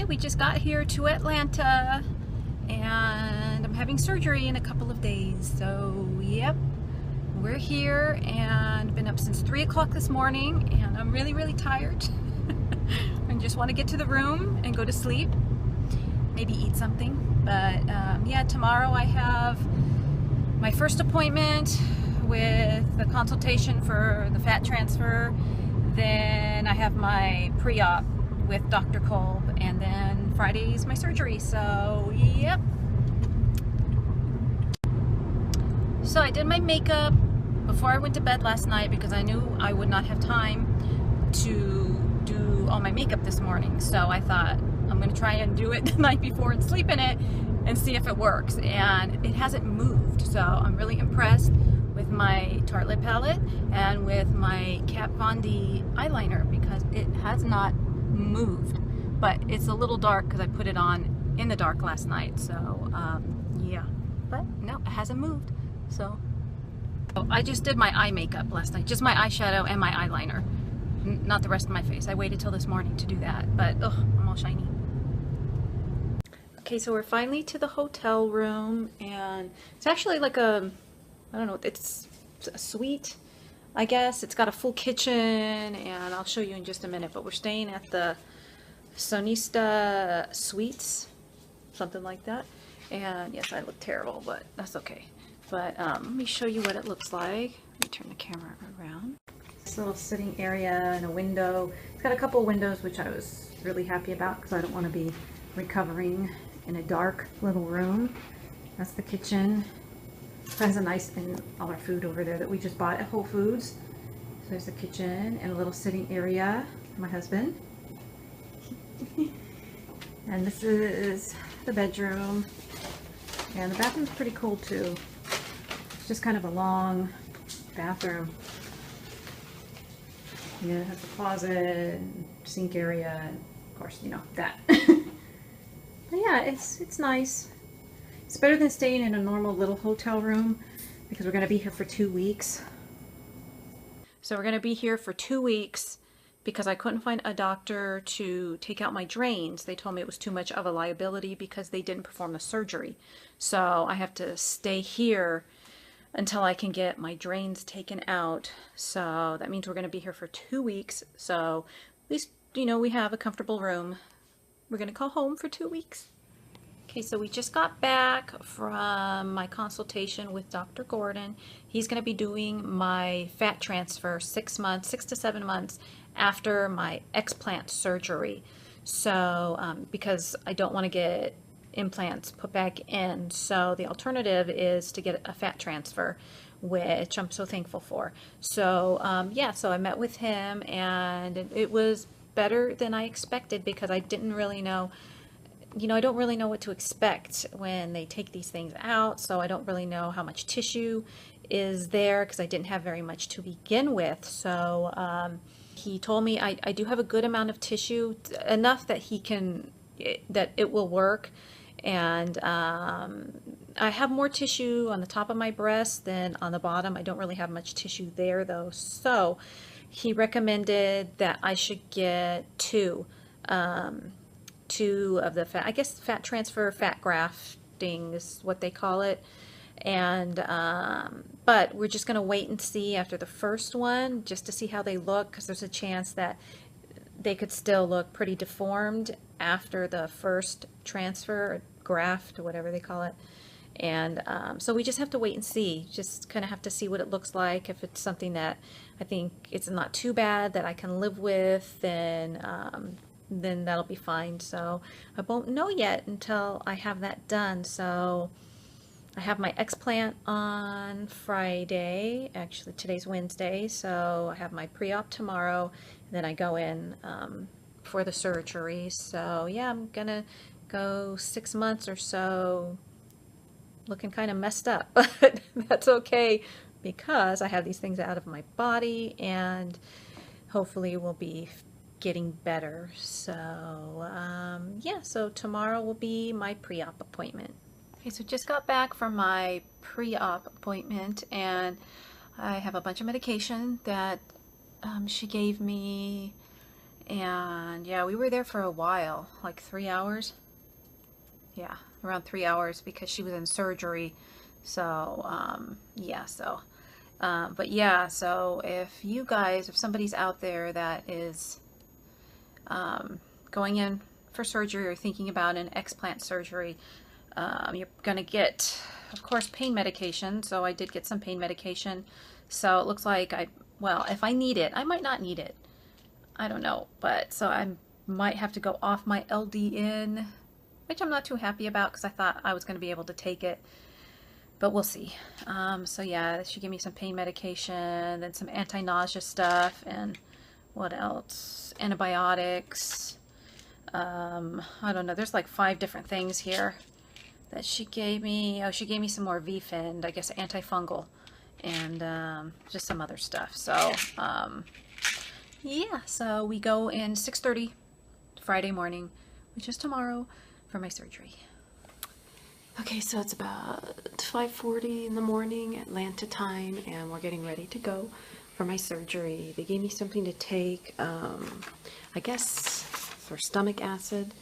Okay, we just got here to Atlanta and I'm having surgery in a couple of days. So, yep, we're here and been up since 3 o'clock this morning and I'm really tired. I just want to get to the room and go to sleep, maybe eat something. But yeah, tomorrow I have my first appointment with the consultation for the fat transfer. Then I have my pre-op with Dr. Kolb, and then Friday's my surgery. So yep. So I did my makeup before I went to bed last night because I knew I would not have time to do all my makeup this morning. So I thought I'm gonna try and do it the night before and sleep in it and see if it works. And it hasn't moved, so I'm really impressed with my Tartelette palette and with my Kat Von D eyeliner because it has not moved. But it's a little dark because I put it on in the dark last night. So yeah, but no, it hasn't moved. So I just did my eye makeup last night, just my eyeshadow and my eyeliner, not the rest of my face. I waited till this morning to do that, but ugh, I'm all shiny. Okay, so we're finally to the hotel room, and it's actually like a, I don't know, it's a suite, I guess. It's got a full kitchen, and I'll show you in just a minute, but we're staying at the Sonista Suites, something like that. And yes, I look terrible, but that's okay. But let me show you what it looks like. Let me turn the camera around. This little sitting area and a window. It's got a couple of windows, which I was really happy about because I don't want to be recovering in a dark little room. That's the kitchen. It has a nice, and all our food over there that we just bought at Whole Foods. So there's the kitchen and a little sitting area for my husband. And this is the bedroom. And the bathroom's pretty cool too. It's just kind of a long bathroom. Yeah, it has a closet and sink area, and of course, you know, that. But yeah, it's nice. It's better than staying in a normal little hotel room because we're going to be here for 2 weeks. So we're going to be here for 2 weeks because I couldn't find a doctor to take out my drains. They told me it was too much of a liability because they didn't perform the surgery. So I have to stay here until I can get my drains taken out. So that means we're going to be here for 2 weeks. So at least, you know, we have a comfortable room. We're going to call home for 2 weeks. Okay, so we just got back from my consultation with Dr. Gordon. He's going to be doing my fat transfer 6 to 7 months after my explant surgery. So because I don't want to get implants put back in, so the alternative is to get a fat transfer, which I'm so thankful for. So yeah, so I met with him and it was better than I expected because I didn't really know, you know, I don't really know what to expect when they take these things out, so I don't really know how much tissue is there because I didn't have very much to begin with. So he told me I do have a good amount of tissue, enough that that it will work. And I have more tissue on the top of my breast than on the bottom. I don't really have much tissue there though. So he recommended that I should get two of the fat, I guess fat transfer, fat grafting is what they call it. And but we're just going to wait and see after the first one just to see how they look, because there's a chance that they could still look pretty deformed after the first transfer or graft or whatever they call it. And so we just have to wait and see, just kind of have to see what it looks like. If it's something that I think it's not too bad that I can live with, then that'll be fine. So I won't know yet until I have that done. So I have my explant on Friday. Actually, today's Wednesday, so I have my pre-op tomorrow, and then I go in for the surgery. So yeah, I'm gonna go 6 months or so looking kind of messed up, but that's okay because I have these things out of my body and hopefully we'll be getting better. So yeah, so tomorrow will be my pre-op appointment. Okay, so just got back from my pre-op appointment and I have a bunch of medication that she gave me, And yeah, we were there for a while, like 3 hours. Yeah, around 3 hours because she was in surgery. So, yeah, so, but yeah, so if somebody's out there that is going in for surgery or thinking about an explant surgery, you're going to get, of course, pain medication. So I did get some pain medication. So it looks like well, if I need it, I might not need it. I don't know. But so I might have to go off my LDN, which I'm not too happy about because I thought I was going to be able to take it. But we'll see. So yeah, she gave me some pain medication, then some anti-nausea stuff, and what else? Antibiotics. I don't know. There's like 5 different things here that she gave me. Oh, she gave me some more VFIN, I guess antifungal, and just some other stuff. So yeah, so we go in 6:30 Friday morning, which is tomorrow, for my surgery. Okay, so it's about 5:40 in the morning, Atlanta time, and we're getting ready to go for my surgery. They gave me something to take, I guess for stomach acid,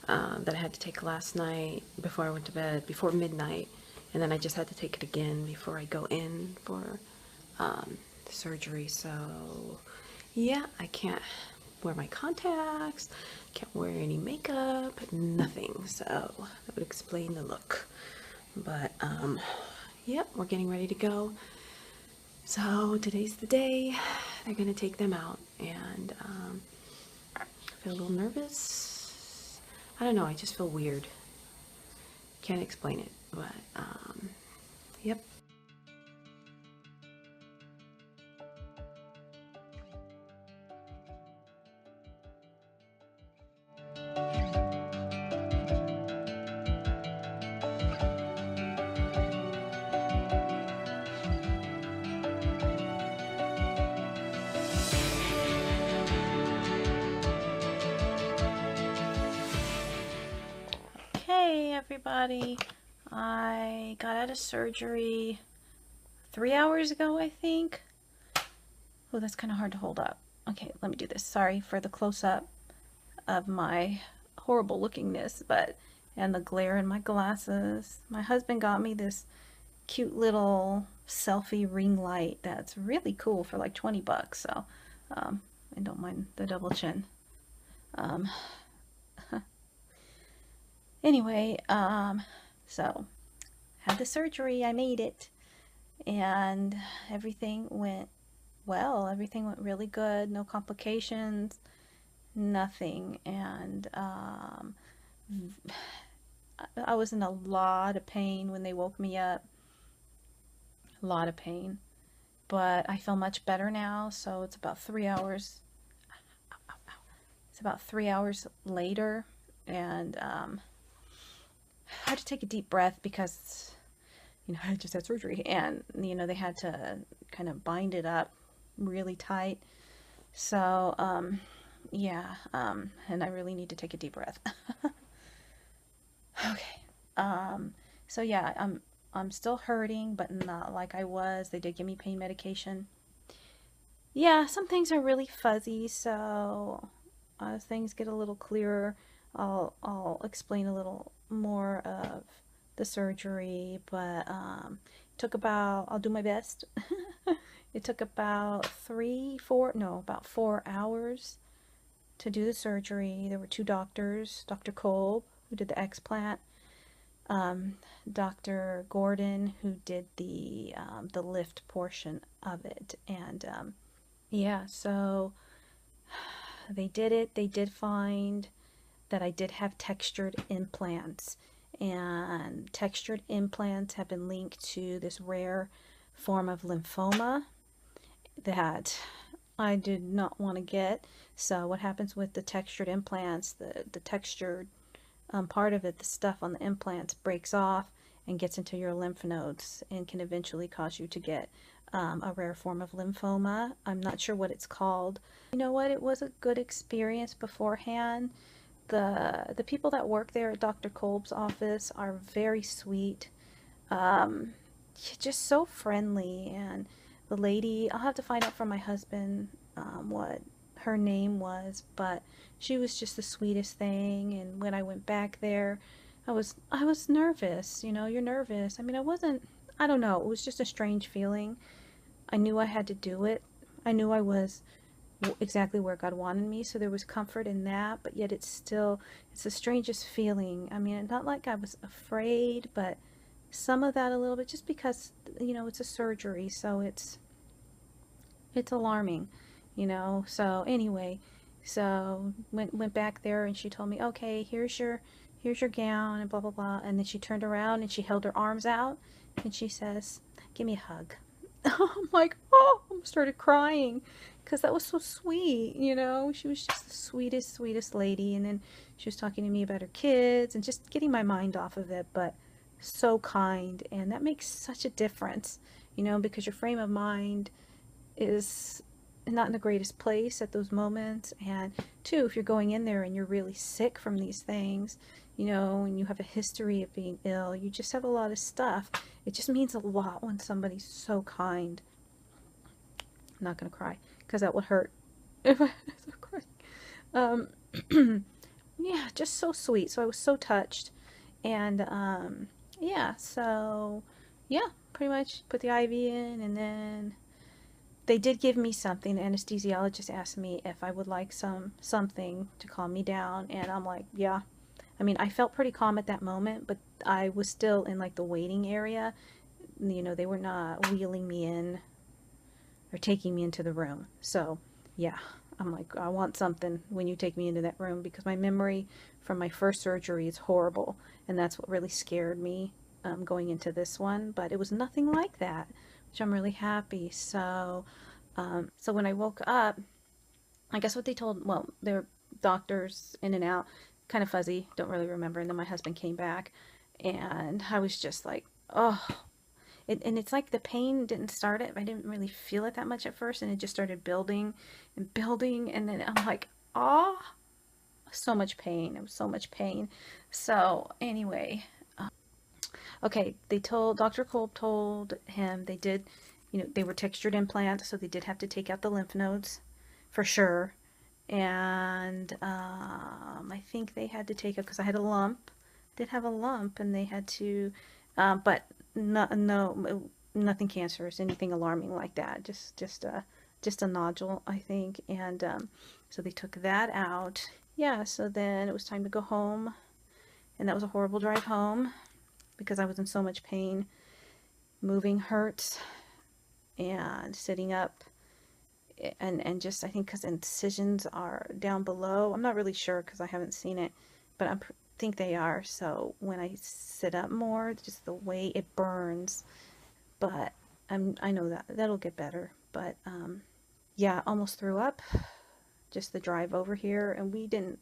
that I had to take last night before I went to bed, before midnight, and then I just had to take it again before I go in for surgery. So yeah, I can't wear my contacts, can't wear any makeup, nothing. So that would explain the look. But yep, we're getting ready to go. So today's the day. They're gonna take them out, and I feel a little nervous. I don't know, I just feel weird. Can't explain it, but yep. Hey everybody, I got out of surgery 3 hours ago, I think. Oh, that's kind of hard to hold up. Okay, let me do this. Sorry for the close-up of my horrible lookingness, and the glare in my glasses. My husband got me this cute little selfie ring light that's really cool for like 20 bucks, so I don't mind the double chin. Anyway, so had the surgery, I made it, and everything went well. Everything went really good, no complications, nothing. And I was in a lot of pain when they woke me up, a lot of pain, but I feel much better now. So it's about 3 hours. It's about 3 hours later, and I had to take a deep breath because, you know, I just had surgery, and, you know, they had to kind of bind it up really tight. So, yeah, and I really need to take a deep breath. Okay. So yeah, I'm still hurting, but not like I was. They did give me pain medication. Yeah, some things are really fuzzy, so as things get a little clearer, I'll explain a little more of the surgery, but I'll do my best. It took about 4 hours to do the surgery. There were 2 doctors, Dr. Kolb, who did the explant, Dr. Gordon, who did the lift portion of it, and yeah, so they did it. They did find that I did have textured implants, and textured implants have been linked to this rare form of lymphoma that I did not want to get. So what happens with the textured implants, the textured part of it, the stuff on the implants breaks off and gets into your lymph nodes and can eventually cause you to get a rare form of lymphoma. I'm not sure what it's called. You know what? It was a good experience beforehand. The people that work there at Dr. Kolb's office are very sweet, just so friendly, and the lady, I'll have to find out from my husband what her name was, but she was just the sweetest thing. And when I went back there, I was nervous. You know, you're nervous. I mean, I don't know, it was just a strange feeling. I knew I had to do it. I knew I was exactly where God wanted me, so there was comfort in that, but yet it's the strangest feeling. I mean, not like I was afraid, but some of that a little bit, just because, you know, it's a surgery, so it's alarming, you know. So anyway, so went back there, and she told me, okay, here's your gown, and blah blah blah. And then she turned around and she held her arms out, and she says, give me a hug. I'm like, oh, I started crying because that was so sweet, you know. She was just the sweetest lady. And then she was talking to me about her kids and just getting my mind off of it, but so kind. And that makes such a difference, you know, because your frame of mind is not in the greatest place at those moments. And two, if you're going in there and you're really sick from these things, you know, and you have a history of being ill, you just have a lot of stuff. It just means a lot when somebody's so kind. I'm not gonna cry because that would hurt if I start crying. Yeah, just so sweet. So I was so touched. And yeah, so yeah, pretty much put the IV in, and then they did give me something. The anesthesiologist asked me if I would like something to calm me down, and I'm like, yeah. I mean, I felt pretty calm at that moment, but I was still in like the waiting area. You know, they were not wheeling me in or taking me into the room. So yeah, I'm like, I want something when you take me into that room, because my memory from my first surgery is horrible, and that's what really scared me going into this one. But it was nothing like that, which I'm really happy. So so when I woke up, I guess what they told, well, their doctors in and out, kind of fuzzy, don't really remember. And then my husband came back, and I was just like, oh. And it's like the pain didn't start it. I didn't really feel it that much at first, and it just started building and building, and then I'm like, oh, so much pain. It was so much pain. So anyway, okay, Dr. Kolb told him they did, you know, they were textured implants, so they did have to take out the lymph nodes for sure. And I think they had to take it because I had a lump. Did have a lump, and they had to, but no, nothing cancerous, anything alarming like that. Just a nodule, I think. And so they took that out. Yeah. So then it was time to go home, and that was a horrible drive home because I was in so much pain. Moving hurts, and sitting up. And just, I think because incisions are down below. I'm not really sure because I haven't seen it, but I think they are. So when I sit up more, just the way it burns. But I know that'll get better. But yeah, almost threw up. Just the drive over here, and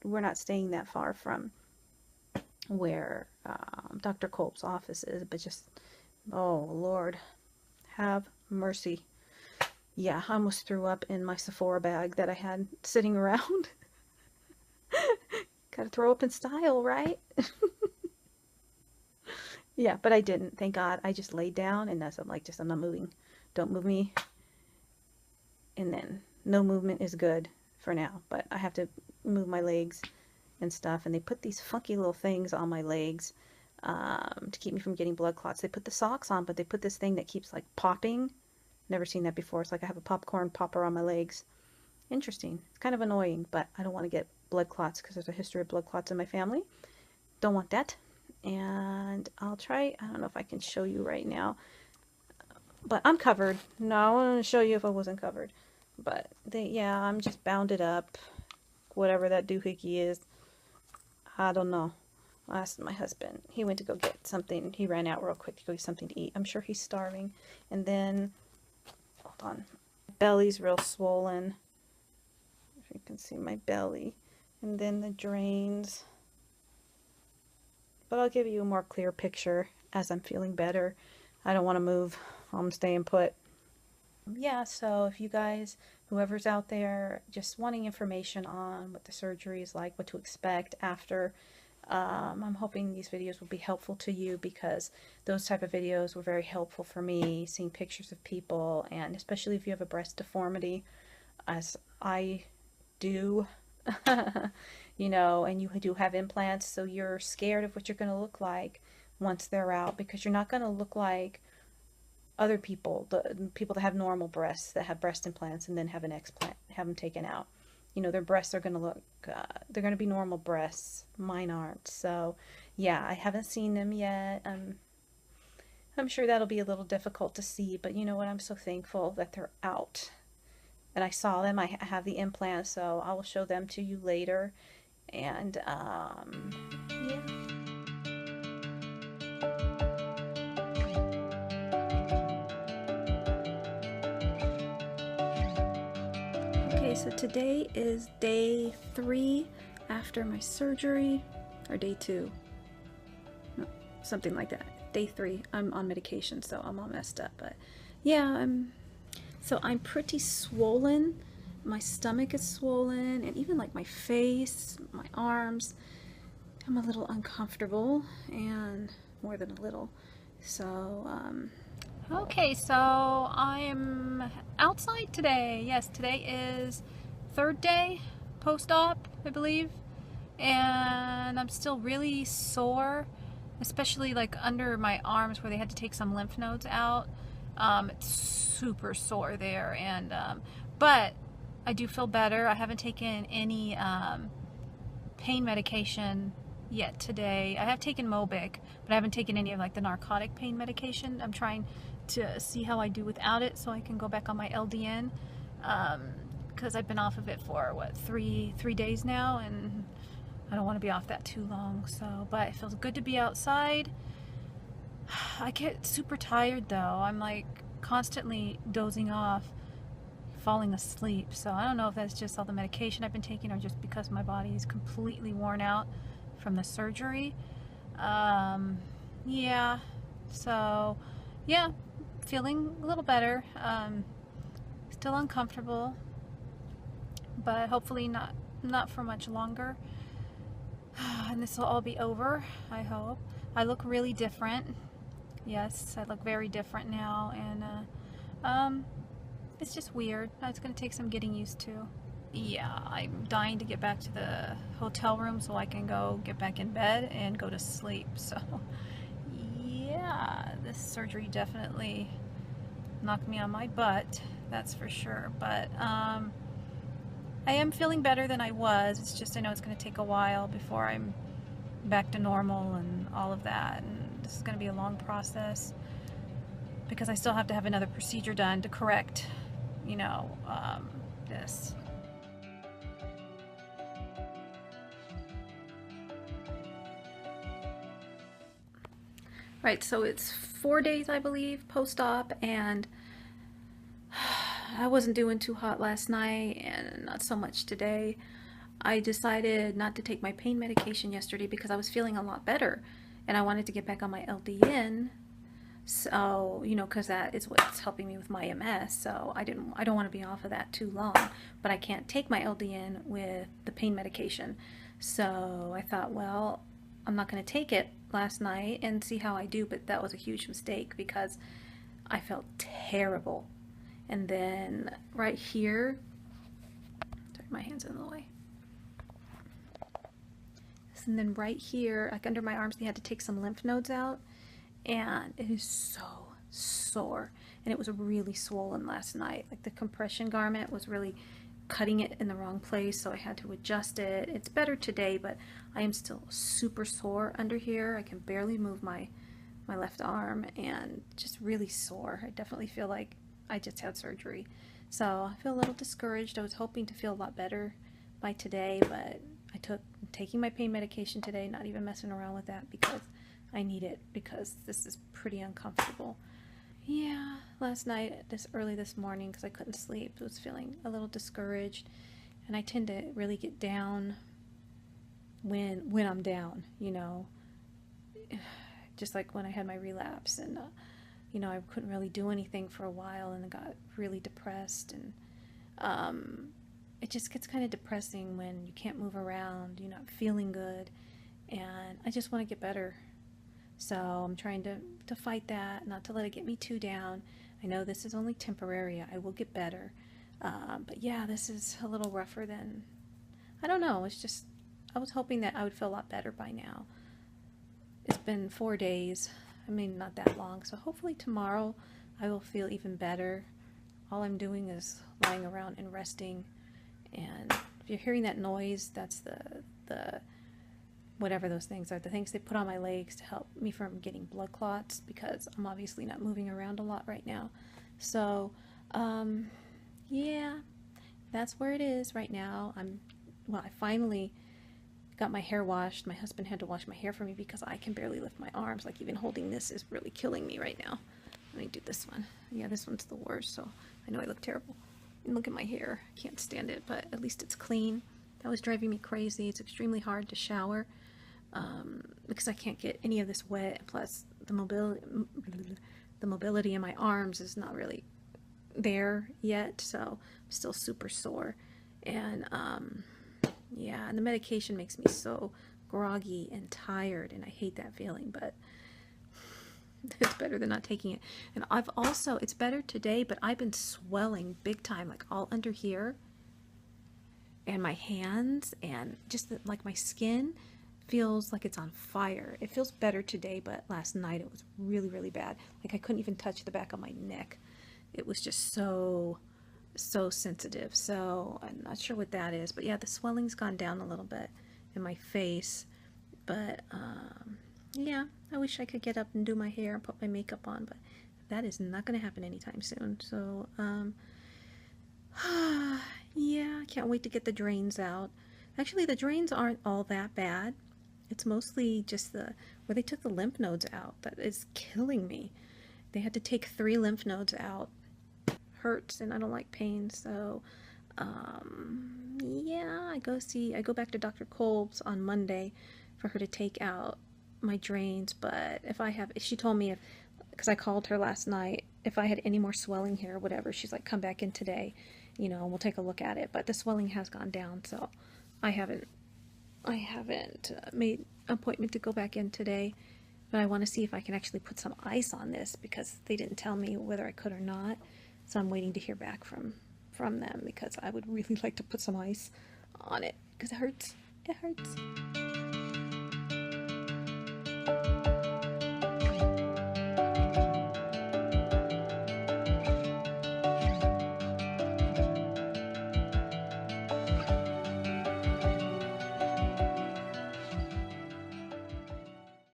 we're not staying that far from where Dr. Kolb's office is, but just, oh Lord, have mercy. Yeah, I almost threw up in my Sephora bag that I had sitting around. Gotta throw up in style, right? Yeah, but I didn't, thank God. I just laid down, and I'm like, I'm not moving. Don't move me. And then no movement is good for now, but I have to move my legs and stuff. And they put these funky little things on my legs to keep me from getting blood clots. They put the socks on, but they put this thing that keeps like popping. Never seen that before. It's like I have a popcorn popper on my legs. Interesting. It's kind of annoying, but I don't want to get blood clots because there's a history of blood clots in my family. Don't want that. And I'll try, I don't know if I can show you right now, but I'm covered. No, I want to show you if I wasn't covered. But yeah, I'm just bounded up. Whatever that doohickey is. I don't know. I asked my husband. He went to go get something. He ran out real quick to go get something to eat. I'm sure he's starving. And then, hold on. My belly's real swollen. If you can see my belly. And then the drains. But I'll give you a more clear picture as I'm feeling better. I don't want to move. I'm staying put. Yeah, so if you guys, whoever's out there, just wanting information on what the surgery is like, what to expect after, I'm hoping these videos will be helpful to you, because those type of videos were very helpful for me, seeing pictures of people, and especially if you have a breast deformity, as I do, you know, and you do have implants, so you're scared of what you're going to look like once they're out, because you're not going to look like other people, the people that have normal breasts, that have breast implants and then have an explant, have them taken out. You know, their breasts are going to look, they're going to be normal breasts. Mine aren't. So, yeah, I haven't seen them yet. I'm sure that'll be a little difficult to see, but you know what? I'm so thankful that they're out. And I saw them. I have the implants, so I will show them to you later. And, yeah. Okay, so today is day 3 after my surgery, or day 2, no, something like that. Day 3. I'm on medication, so I'm all messed up, but yeah, I'm pretty swollen. My stomach is swollen, and even like my face, my arms. I'm a little uncomfortable, and more than a little. So, okay, so I'm outside today. Yes, today is 3rd day post-op, I believe. And I'm still really sore, especially like under my arms where they had to take some lymph nodes out. It's super sore there, and but I do feel better. I haven't taken any pain medication yet today. I have taken Mobic, but I haven't taken any of like the narcotic pain medication. I'm trying to see how I do without it so I can go back on my LDN, because I've been off of it for what, three days now, and I don't want to be off that too long. So, but it feels good to be outside. I get super tired though. I'm like constantly dozing off, falling asleep. So I don't know if that's just all the medication I've been taking or just because my body is completely worn out from the surgery. Yeah, so yeah, feeling a little better. Still uncomfortable, but hopefully not for much longer. And this will all be over, I hope. I look really different. Yes, I look very different now, and it's just weird. It's going to take some getting used to. Yeah, I'm dying to get back to the hotel room so I can go get back in bed and go to sleep. So, yeah, this surgery definitely knocked me on my butt, that's for sure. But I am feeling better than I was. It's just I know it's going to take a while before I'm back to normal and all of that. And this is going to be a long process because I still have to have another procedure done to correct, you know, this. Right, so it's 4 days, I believe, post-op, and I wasn't doing too hot last night and not so much today. I decided not to take my pain medication yesterday because I was feeling a lot better and I wanted to get back on my LDN. So, you know, because that is what's helping me with my MS. So I don't want to be off of that too long, but I can't take my LDN with the pain medication. So I thought, well, I'm not going to take it last night and see how I do, but that was a huge mistake because I felt terrible. And then right here, sorry, my hand's in the way. And then right here, like under my arms, they had to take some lymph nodes out, and it is so sore, and it was really swollen last night. Like the compression garment was really cutting it in the wrong place, so I had to adjust it. It's better today, but I am still super sore under here. I can barely move my left arm, and just really sore. I definitely feel like I just had surgery, so I feel a little discouraged. I was hoping to feel a lot better by today, but I'm taking my pain medication today, not even messing around with that because I need it, because this is pretty uncomfortable. Yeah, last night, early this morning, because I couldn't sleep, I was feeling a little discouraged, and I tend to really get down when I'm down, you know, just like when I had my relapse, and you know, I couldn't really do anything for a while, and I got really depressed, and it just gets kind of depressing when you can't move around, you're not feeling good, and I just want to get better. So I'm trying to fight that, not to let it get me too down. I know this is only temporary. I will get better. But yeah, this is a little rougher than, I don't know, it's just, I was hoping that I would feel a lot better by now. It's been 4 days, I mean, not that long, so hopefully tomorrow I will feel even better. All I'm doing is lying around and resting, and if you're hearing that noise, that's the whatever those things are, the things they put on my legs to help me from getting blood clots, because I'm obviously not moving around a lot right now. So, yeah, that's where it is right now. Well, I finally got my hair washed. My husband had to wash my hair for me because I can barely lift my arms. Like, even holding this is really killing me right now. Let me do this one. Yeah, this one's the worst, so I know I look terrible. And look at my hair. I can't stand it, but at least it's clean. That was driving me crazy. It's extremely hard to shower because I can't get any of this wet. Plus, the mobility in my arms is not really there yet, so I'm still super sore. And yeah, and the medication makes me so groggy and tired, and I hate that feeling, but it's better than not taking it. And I've also, it's better today, but I've been swelling big time, like all under here, and my hands, and just like my skin feels like it's on fire. It feels better today, but last night it was really, really bad. Like, I couldn't even touch the back of my neck. It was just so sensitive. So I'm not sure what that is, but yeah, the swelling's gone down a little bit in my face. But yeah, I wish I could get up and do my hair and put my makeup on, but that is not going to happen anytime soon. So yeah, I can't wait to get the drains out. Actually, the drains aren't all that bad. It's mostly just where they took the lymph nodes out that is killing me. They had to take 3 lymph nodes out. Hurts, and I don't like pain, so yeah, I go back to Dr. Kolb's on Monday for her to take out my drains. But if she told me, because I called her last night, if I had any more swelling here or whatever, she's like, come back in today, and we'll take a look at it. But the swelling has gone down, so I haven't made an appointment to go back in today. But I want to see if I can actually put some ice on this, because they didn't tell me whether I could or not. So I'm waiting to hear back from them, because I would really like to put some ice on it, because it hurts. It hurts.